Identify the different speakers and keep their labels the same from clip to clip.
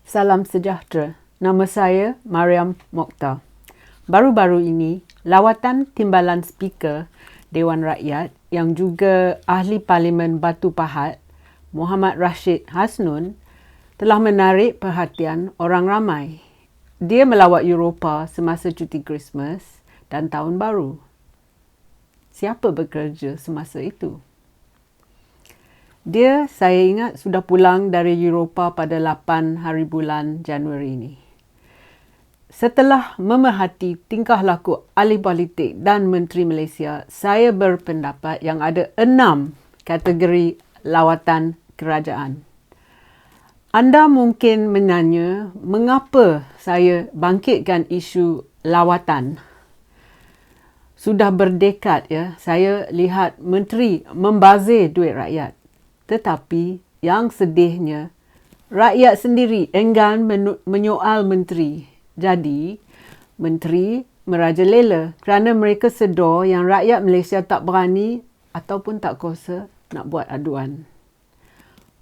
Speaker 1: Salam sejahtera. Nama saya Mariam Mokhtar. Baru-baru ini, Lawatan Timbalan Speaker Dewan Rakyat yang juga Ahli Parlimen Batu Pahat, Muhammad Rashid Hasnun, telah menarik perhatian orang ramai. Dia melawat Eropah semasa cuti Christmas dan Tahun Baru. Siapa bekerja semasa itu? Dia, saya ingat, sudah pulang dari Eropah pada 8 hari bulan Januari ini. Setelah memerhati tingkah laku ahli politik dan Menteri Malaysia, saya berpendapat yang ada 6 kategori lawatan kerajaan. Anda mungkin menanya mengapa saya bangkitkan isu lawatan. Sudah berdekad saya lihat Menteri membazir duit rakyat. Tetapi yang sedihnya, rakyat sendiri enggan menyoal Menteri. Jadi, Menteri merajalela kerana mereka sedar yang rakyat Malaysia tak berani ataupun tak kosa nak buat aduan.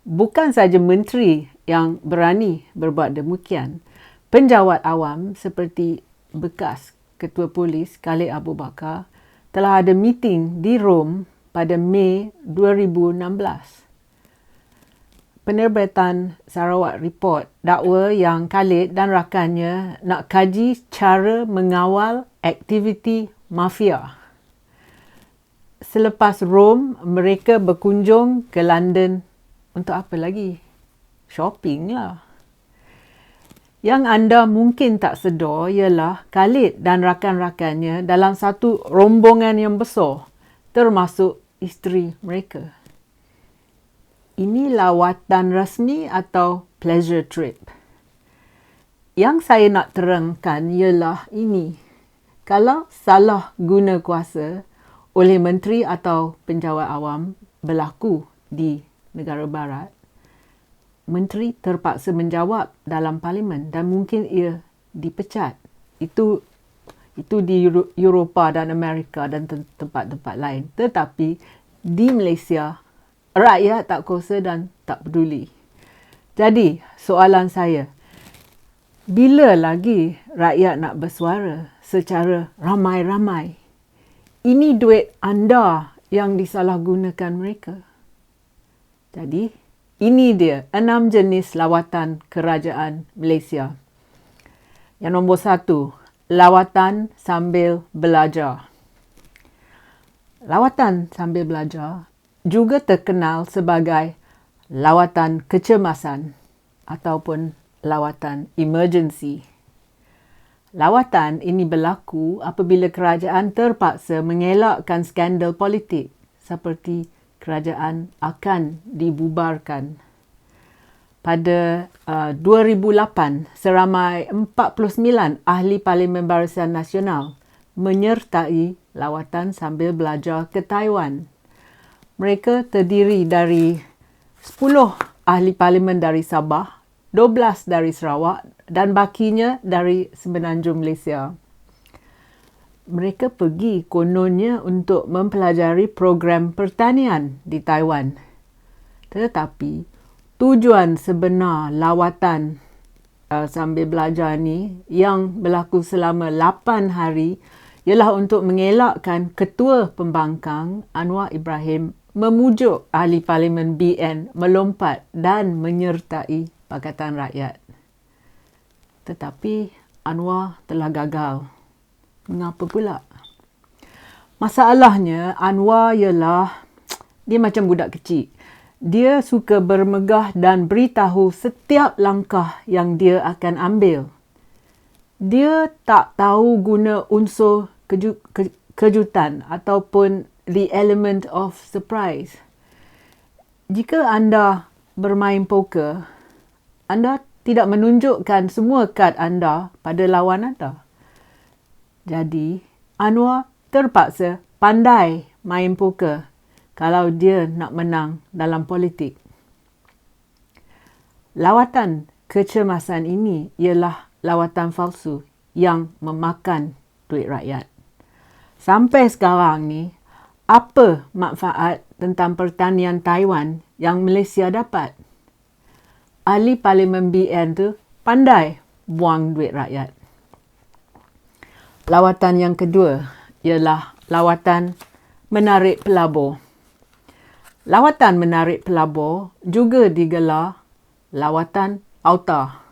Speaker 1: Bukan saja Menteri yang berani berbuat demikian. Penjawat awam seperti bekas Ketua Polis Khalid Abu Bakar telah ada meeting di Rom pada Mei 2016. Penerbitan Sarawak Report dakwa yang Khalid dan rakannya nak kaji cara mengawal aktiviti mafia. Selepas Rom, mereka berkunjung ke London untuk apa lagi? Shopping lah. Yang anda mungkin tak sedar ialah Khalid dan rakan-rakannya dalam satu rombongan yang besar, termasuk isteri mereka. Ini lawatan resmi atau pleasure trip? Yang saya nak terangkan ialah ini. Kalau salah guna kuasa oleh menteri atau penjawat awam berlaku di negara barat, menteri terpaksa menjawab dalam parlimen dan mungkin ia dipecat. Itu di Eropah dan Amerika dan tempat-tempat lain. Tetapi di Malaysia, rakyat tak kosa dan tak peduli. Jadi, soalan saya, bila lagi rakyat nak bersuara secara ramai-ramai? Ini duit anda yang disalahgunakan mereka. Jadi, ini dia 6 jenis lawatan kerajaan Malaysia. Yang nombor 1, lawatan sambil belajar. Lawatan sambil belajar juga terkenal sebagai lawatan kecemasan ataupun lawatan emergency. Lawatan ini berlaku apabila kerajaan terpaksa mengelakkan skandal politik seperti kerajaan akan dibubarkan. Pada 2008, seramai 49 ahli Parlimen Barisan Nasional menyertai lawatan sambil belajar ke Taiwan. Mereka terdiri dari 10 ahli parlimen dari Sabah, 12 dari Sarawak dan bakinya dari semenanjung Malaysia. Mereka pergi kononnya untuk mempelajari program pertanian di Taiwan. Tetapi tujuan sebenar lawatan sambil belajar ni yang berlaku selama 8 hari ialah untuk mengelakkan Ketua Pembangkang Anwar Ibrahim memujuk ahli parlimen BN melompat dan menyertai Pakatan Rakyat. Tetapi Anwar telah gagal. Mengapa pula? Masalahnya Anwar ialah dia macam budak kecil. Dia suka bermegah dan beritahu setiap langkah yang dia akan ambil. Dia tak tahu guna unsur kejutan ataupun the element of surprise. Jika anda bermain poker, anda tidak menunjukkan semua kad anda pada lawan anda. Jadi, Anwar terpaksa pandai main poker kalau dia nak menang dalam politik. Lawatan kecemasan ini ialah lawatan palsu yang memakan duit rakyat. Sampai sekarang ni, apa manfaat tentang pertanian Taiwan yang Malaysia dapat? Ahli Parlimen BN tu pandai buang duit rakyat. Lawatan yang kedua ialah lawatan menarik pelabur. Lawatan menarik pelabur juga digelar lawatan auta.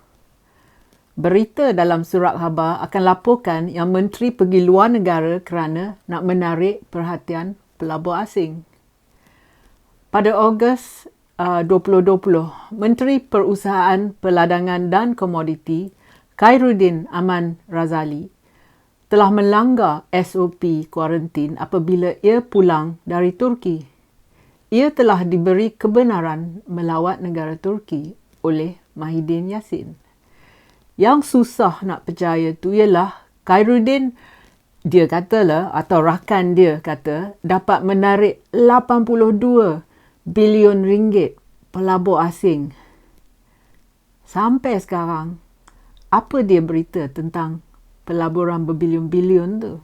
Speaker 1: Berita dalam surat khabar akan laporkan yang Menteri pergi luar negara kerana nak menarik perhatian pelabur asing. Pada Ogos 2020, Menteri Perusahaan Perladangan dan Komoditi Khairuddin Aman Razali telah melanggar SOP kuarantin apabila ia pulang dari Turki. Ia telah diberi kebenaran melawat negara Turki oleh Mahidin Yassin. Yang susah nak percaya tu ialah Khairuddin, dia katalah, atau rakan dia kata, dapat menarik 82 bilion ringgit pelabur asing. Sampai sekarang, apa dia berita tentang pelaburan berbilion-bilion tu?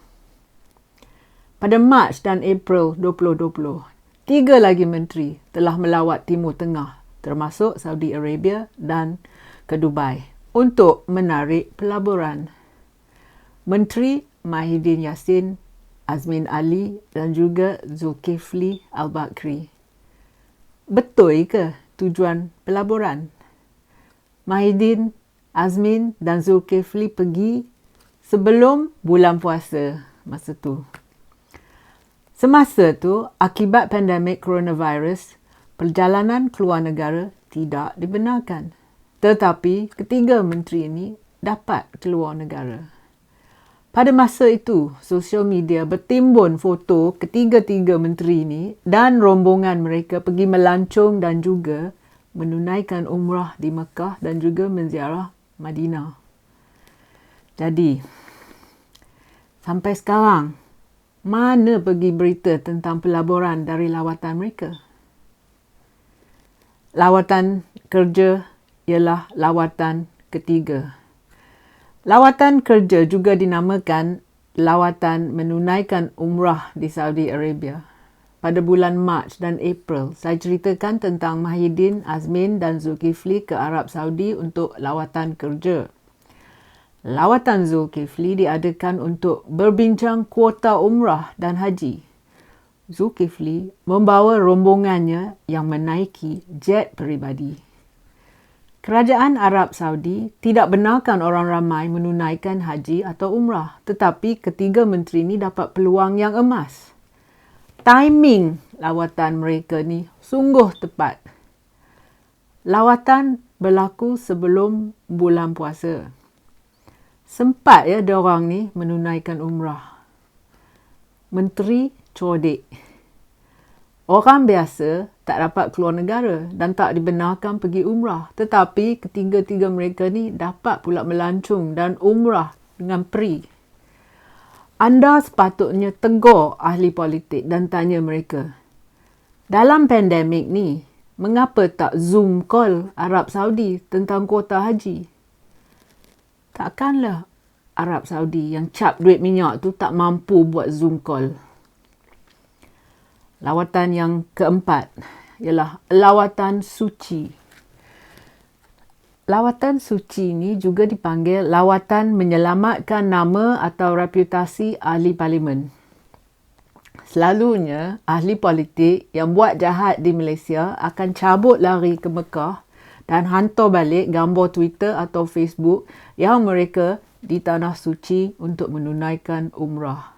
Speaker 1: Pada Mac dan April 2020, 3 lagi menteri telah melawat Timur Tengah, termasuk Saudi Arabia dan ke Dubai, untuk menarik pelaburan. Menteri Mahidin Yassin, Azmin Ali dan juga Zulkifli Al-Bakri. Betul ke tujuan pelaburan? Mahidin, Azmin dan Zulkifli pergi sebelum bulan puasa masa tu. Semasa tu, akibat pandemik coronavirus, perjalanan keluar negara tidak dibenarkan. Tetapi ketiga menteri ini dapat keluar negara. Pada masa itu, sosial media bertimbun foto ketiga-tiga menteri ini dan rombongan mereka pergi melancong dan juga menunaikan umrah di Mekah dan juga menziarah Madinah. Jadi, sampai sekarang, mana pergi berita tentang pelaburan dari lawatan mereka? Lawatan kerja ialah lawatan ketiga. Lawatan kerja juga dinamakan lawatan menunaikan umrah di Saudi Arabia. Pada bulan Mac dan April, saya ceritakan tentang Mahidin, Azmin dan Zulkifli ke Arab Saudi untuk lawatan kerja. Lawatan Zulkifli diadakan untuk berbincang kuota umrah dan haji. Zulkifli membawa rombongannya yang menaiki jet peribadi. Kerajaan Arab Saudi tidak benarkan orang ramai menunaikan haji atau umrah, tetapi ketiga menteri ini dapat peluang yang emas. Timing lawatan mereka ni sungguh tepat. Lawatan berlaku sebelum bulan puasa. Sempat ya diorang ni menunaikan umrah. Menteri cerdik. Orang biasa tak dapat keluar negara dan tak dibenarkan pergi umrah. Tetapi ketiga-tiga mereka ni dapat pula melancong dan umrah dengan free. Anda sepatutnya tegur ahli politik dan tanya mereka, dalam pandemik ni, mengapa tak Zoom call Arab Saudi tentang kuota haji? Takkanlah Arab Saudi yang cap duit minyak tu tak mampu buat Zoom call. Lawatan yang keempat ialah lawatan suci. Lawatan suci ini juga dipanggil lawatan menyelamatkan nama atau reputasi ahli parlimen. Selalunya, ahli politik yang buat jahat di Malaysia akan cabut lari ke Mekah dan hantar balik gambar Twitter atau Facebook yang mereka di Tanah Suci untuk menunaikan umrah.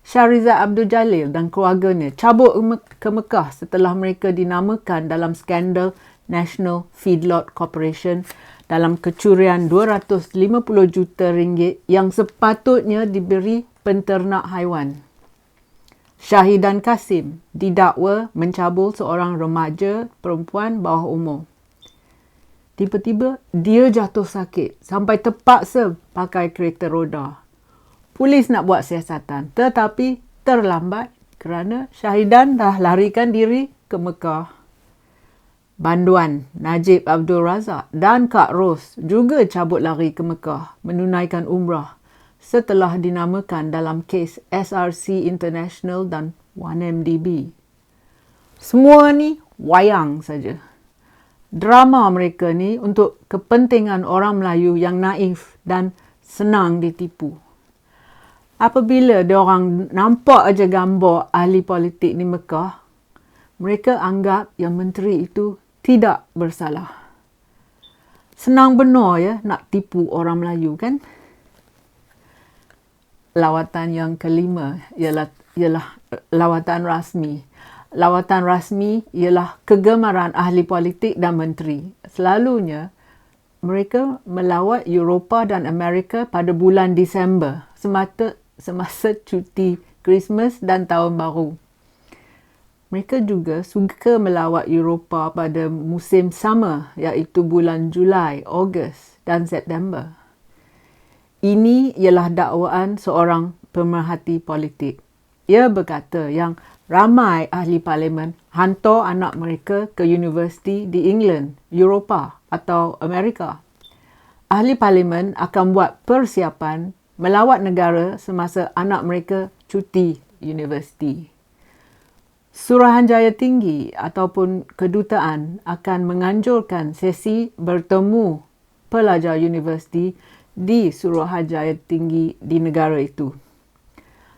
Speaker 1: Syahrizad Abdul Jalil dan keluarganya cabut ke Mekah setelah mereka dinamakan dalam skandal National Feedlot Corporation dalam kecurian 250 juta ringgit yang sepatutnya diberi penternak haiwan. Syahidan Kasim didakwa mencabul seorang remaja perempuan bawah umur. Tiba-tiba dia jatuh sakit sampai terpaksa pakai kereta roda. Polis nak buat siasatan tetapi terlambat kerana Syahidan dah larikan diri ke Mekah. Banduan Najib Abdul Razak dan Kak Ros juga cabut lari ke Mekah menunaikan umrah setelah dinamakan dalam kes SRC International dan 1MDB. Semua ni wayang saja. drama mereka ni untuk kepentingan orang Melayu yang naif dan senang ditipu. Apabila diorang nampak aja gambar ahli politik di Mekah, mereka anggap yang menteri itu tidak bersalah. Senang benar ya nak tipu orang Melayu kan? Lawatan yang kelima ialah lawatan rasmi. Lawatan rasmi ialah kegemaran ahli politik dan menteri. Selalunya, mereka melawat Eropah dan Amerika pada bulan Disember semasa cuti Christmas dan Tahun Baru. Mereka juga suka melawat Eropah pada musim summer, iaitu bulan Julai, Ogos dan September. Ini ialah dakwaan seorang pemerhati politik. Ia berkata yang ramai ahli parlimen hantar anak mereka ke universiti di England, Eropah atau Amerika. Ahli parlimen akan buat persiapan melawat negara semasa anak mereka cuti universiti. Suruhanjaya tinggi ataupun kedutaan akan menganjurkan sesi bertemu pelajar universiti di Suruhanjaya tinggi di negara itu.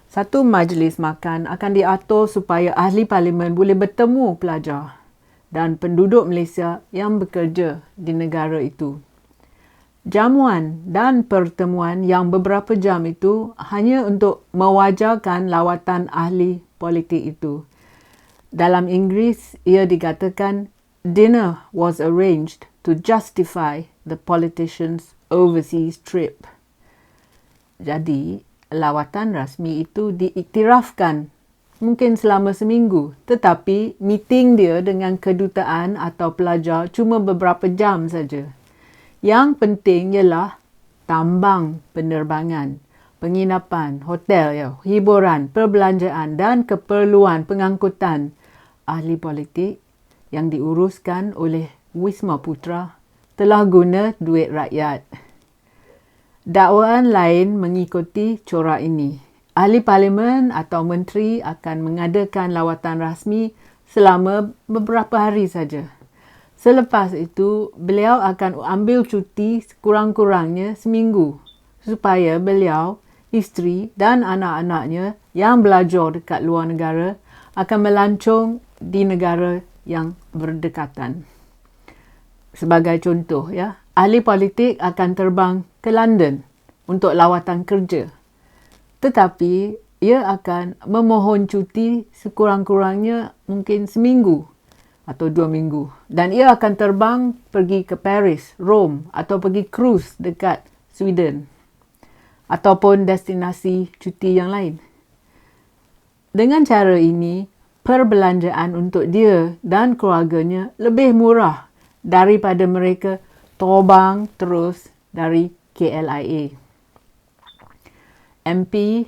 Speaker 1: Satu majlis makan akan diatur supaya ahli parlimen boleh bertemu pelajar dan penduduk Malaysia yang bekerja di negara itu. Jamuan dan pertemuan yang beberapa jam itu hanya untuk mewajarkan lawatan ahli politik itu. Dalam Inggeris, ia dikatakan dinner was arranged to justify the politician's overseas trip. Jadi, lawatan rasmi itu diiktirafkan mungkin selama seminggu, tetapi meeting dia dengan kedutaan atau pelajar cuma beberapa jam saja. Yang penting ialah tambang penerbangan, penginapan, hotel, hiburan, perbelanjaan dan keperluan pengangkutan ahli politik yang diuruskan oleh Wisma Putra telah guna duit rakyat. Dakwaan lain mengikuti corak ini. Ahli parlimen atau menteri akan mengadakan lawatan rasmi selama beberapa hari saja. Selepas itu, beliau akan ambil cuti sekurang-kurangnya seminggu supaya beliau, isteri dan anak-anaknya yang belajar dekat luar negara akan melancong di negara yang berdekatan. Sebagai contoh, ahli politik akan terbang ke London untuk lawatan kerja. Tetapi ia akan memohon cuti sekurang-kurangnya mungkin seminggu atau 2 minggu. Dan ia akan terbang pergi ke Paris, Rome atau pergi cruise dekat Sweden ataupun destinasi cuti yang lain. Dengan cara ini, perbelanjaan untuk dia dan keluarganya lebih murah daripada mereka terbang terus dari KLIA. MP,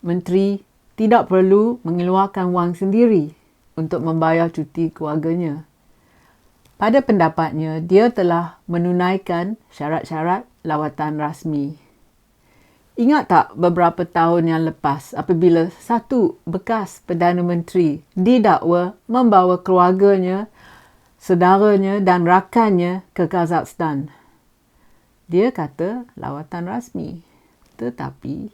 Speaker 1: menteri tidak perlu mengeluarkan wang sendiri untuk membayar cuti keluarganya. Pada pendapatnya, dia telah menunaikan syarat-syarat lawatan rasmi. Ingat tak beberapa tahun yang lepas apabila satu bekas Perdana Menteri didakwa membawa keluarganya, saudaranya dan rakannya ke Kazakhstan? Dia kata lawatan rasmi. Tetapi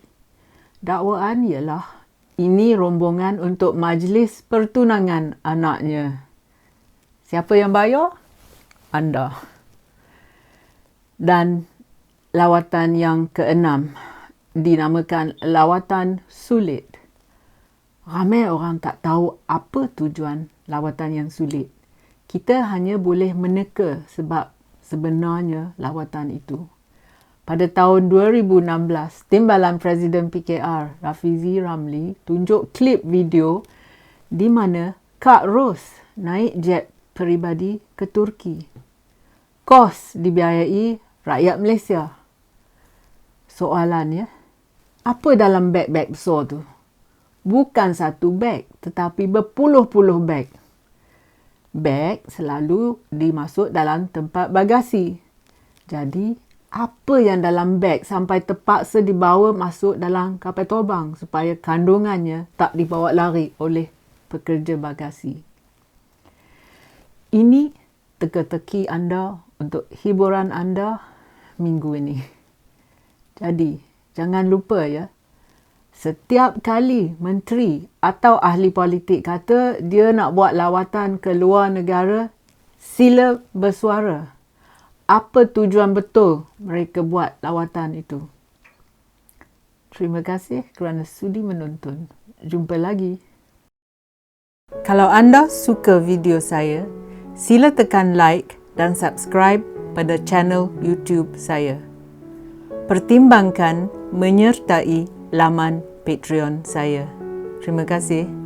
Speaker 1: dakwaan ialah ini rombongan untuk majlis pertunangan anaknya. Siapa yang bayar? Anda. Dan lawatan yang keenam dinamakan lawatan sulit. Ramai orang tak tahu apa tujuan lawatan yang sulit. Kita hanya boleh meneka sebab sebenarnya lawatan itu. Pada tahun 2016, Timbalan Presiden PKR Rafizi Ramli tunjuk klip video di mana Kak Ros naik jet peribadi ke Turki. Kos dibiayai rakyat Malaysia. Soalannya, apa dalam beg-beg besar tu? Bukan satu beg, tetapi berpuluh-puluh beg. Beg selalu dimasuk dalam tempat bagasi. Jadi, apa yang dalam beg sampai terpaksa dibawa masuk dalam kapal terbang supaya kandungannya tak dibawa lari oleh pekerja bagasi? Ini teka-teki anda, untuk hiburan anda minggu ini. Jadi, jangan lupa ya, setiap kali menteri atau ahli politik kata dia nak buat lawatan ke luar negara, sila bersuara. Apa tujuan betul mereka buat lawatan itu? Terima kasih kerana sudi menonton. Jumpa lagi. Kalau anda suka video saya, sila tekan like dan subscribe pada channel YouTube saya. Pertimbangkan menyertai laman Patreon saya. Terima kasih.